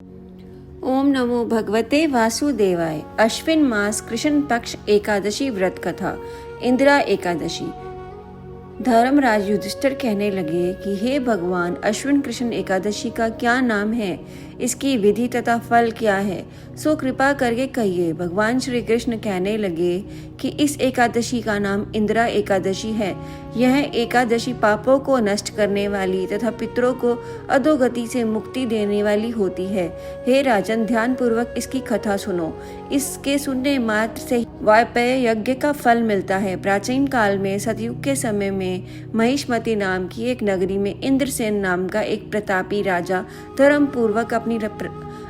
ओम नमो भगवते वासुदेवाय। अश्विन मास कृष्ण पक्ष एकादशी व्रत कथा। इंदिरा एकादशी। धर्मराज युधिष्ठिर कहने लगे कि हे भगवान, अश्विन कृष्ण एकादशी का क्या नाम है, इसकी विधि तथा फल क्या है, सो कृपा करके कहिए। भगवान श्री कृष्ण कहने लगे कि इस एकादशी का नाम इंदिरा एकादशी है। यह एकादशी पापों को नष्ट करने वाली तथा पितरों को अधोगति से मुक्ति देने वाली होती है। हे राजन, ध्यान पूर्वक इसकी कथा सुनो। इसके सुनने मात्र से वायपेय यज्ञ का फल मिलता है। प्राचीन काल में सतयुग के समय में महिष्मति नाम की एक नगरी में इंद्रसेन नाम का एक प्रतापी राजा धर्म पूर्वक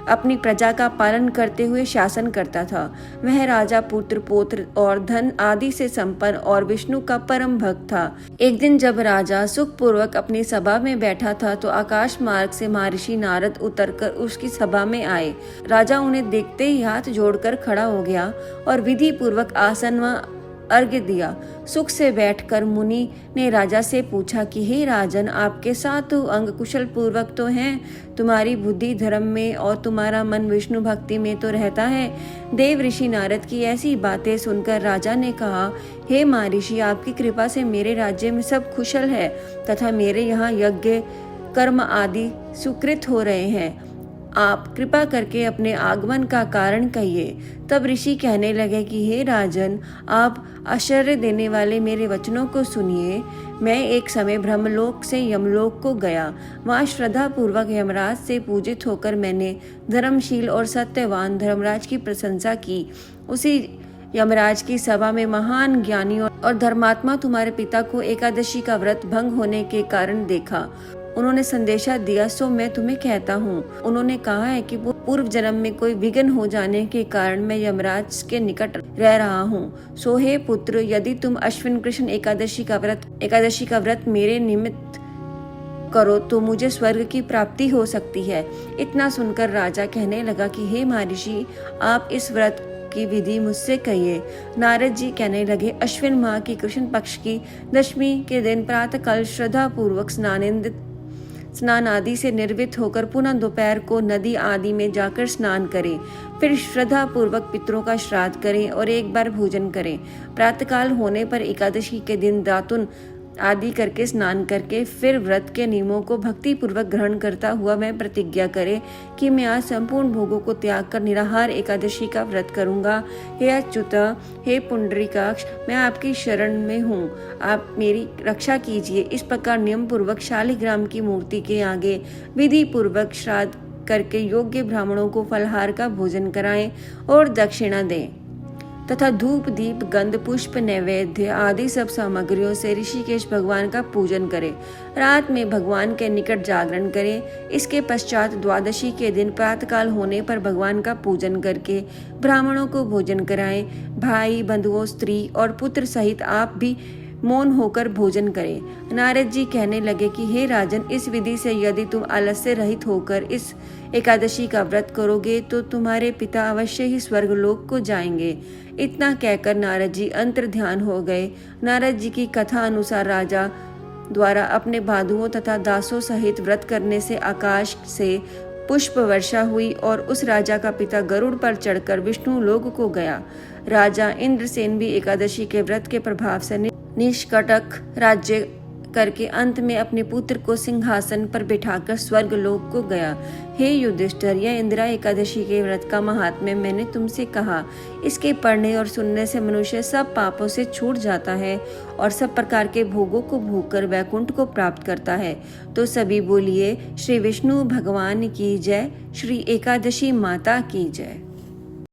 अपनी प्रजा का पालन करते हुए शासन करता था। वह राजा पुत्र पौत्र और धन आदि से संपन्न और विष्णु का परम भक्त था। एक दिन जब राजा सुख पूर्वक अपनी सभा में बैठा था तो आकाश मार्ग से महर्षि नारद उतरकर उसकी सभा में आए। राजा उन्हें देखते ही हाथ जोड़कर खड़ा हो गया और विधि पूर्वक आसन व अर्घ्य दिया। सुख से बैठकर मुनि ने राजा से पूछा कि हे राजन, आपके सातों अंग कुशल पूर्वक तो हैं, तुम्हारी बुद्धि धर्म में और तुम्हारा मन विष्णु भक्ति में तो रहता है। देव ऋषि नारद की ऐसी बातें सुनकर राजा ने कहा, हे महर्षि, आपकी कृपा से मेरे राज्य में सब कुशल है तथा मेरे यहाँ यज्ञ कर्म आदि सुकृत हो रहे हैं। आप कृपा करके अपने आगमन का कारण कहिए। तब ऋषि कहने लगे कि हे राजन, आप आश्चर्य देने वाले मेरे वचनों को सुनिए। मैं एक समय ब्रह्मलोक से यमलोक को गया। वहाँ श्रद्धा पूर्वक यमराज से पूजित होकर मैंने धर्मशील और सत्यवान धर्मराज की प्रशंसा की। उसी यमराज की सभा में महान ज्ञानी और धर्मात्मा तुम्हारे पिता को एकादशी का व्रत भंग होने के कारण देखा। उन्होंने संदेशा दिया, सो मैं तुम्हें कहता हूँ। उन्होंने कहा है कि पूर्व जन्म में कोई विघ्न हो जाने के कारण मैं यमराज के निकट रह रहा हूँ। सो हे पुत्र, यदि तुम अश्विन कृष्ण एकादशी का व्रत मेरे निमित्त करो तो मुझे स्वर्ग की प्राप्ति हो सकती है। इतना सुनकर राजा कहने लगा कि हे महर्षि, आप इस व्रत की विधि मुझसे कहिए। नारद जी कहने लगे, अश्विन माह की कृष्ण पक्ष की दशमी के दिन प्रातः काल श्रद्धा पूर्वक स्नान आदि से निर्वित होकर पुनः दोपहर को नदी आदि में जाकर स्नान करें। फिर श्रद्धा पूर्वक पितरों का श्राद्ध करें और एक बार भोजन करें। प्रातःकाल होने पर एकादशी के दिन दातुन आदि करके स्नान करके फिर व्रत के नियमों को भक्ति पूर्वक ग्रहण करता हुआ मैं प्रतिज्ञा करे कि मैं आज संपूर्ण भोगों को त्याग कर निराहार एकादशी का व्रत करूंगा। हे अच्युत, हे पुंडरीकाक्ष, मैं आपकी शरण में हूँ, आप मेरी रक्षा कीजिए। इस प्रकार नियम पूर्वक शालिग्राम की मूर्ति के आगे विधि पूर्वक श्राद्ध करके योग्य ब्राह्मणों को फलहार का भोजन कराएं और दक्षिणा दें तथा धूप दीप गंध पुष्प नैवेद्य आदि सब सामग्रियों से ऋषिकेश भगवान का पूजन करें। रात में भगवान के निकट जागरण करें। इसके पश्चात द्वादशी के दिन प्रातःकाल होने पर भगवान का पूजन करके ब्राह्मणों को भोजन कराएं। भाई बंधुओं स्त्री और पुत्र सहित आप भी मौन होकर भोजन करें। नारद जी कहने लगे कि हे राजन, इस विधि से यदि तुम आलस्य रहित होकर इस एकादशी का व्रत करोगे तो तुम्हारे पिता अवश्य ही स्वर्गलोक को जाएंगे। इतना कहकर नारद जी अंतर ध्यान हो गए। नारद जी की कथा अनुसार राजा द्वारा अपने भादुओं तथा दासों सहित व्रत करने से आकाश से पुष्प वर्षा हुई और उस राजा का पिता गरुड़ पर चढ़कर विष्णु लोक को गया। राजा इंद्रसेन भी एकादशी के व्रत के प्रभाव से निष्कटक राज्य करके अंत में अपने पुत्र को सिंहासन पर बिठाकर स्वर्ग लोक को गया। हे युधिष्ठिर, यह इंदिरा एकादशी के व्रत का महात्म्य मैंने तुमसे कहा। इसके पढ़ने और सुनने से मनुष्य सब पापों से छूट जाता है और सब प्रकार के भोगों को भोगकर वैकुंठ को प्राप्त करता है। तो सभी बोलिए, श्री विष्णु भगवान की जय, श्री एकादशी माता की जय।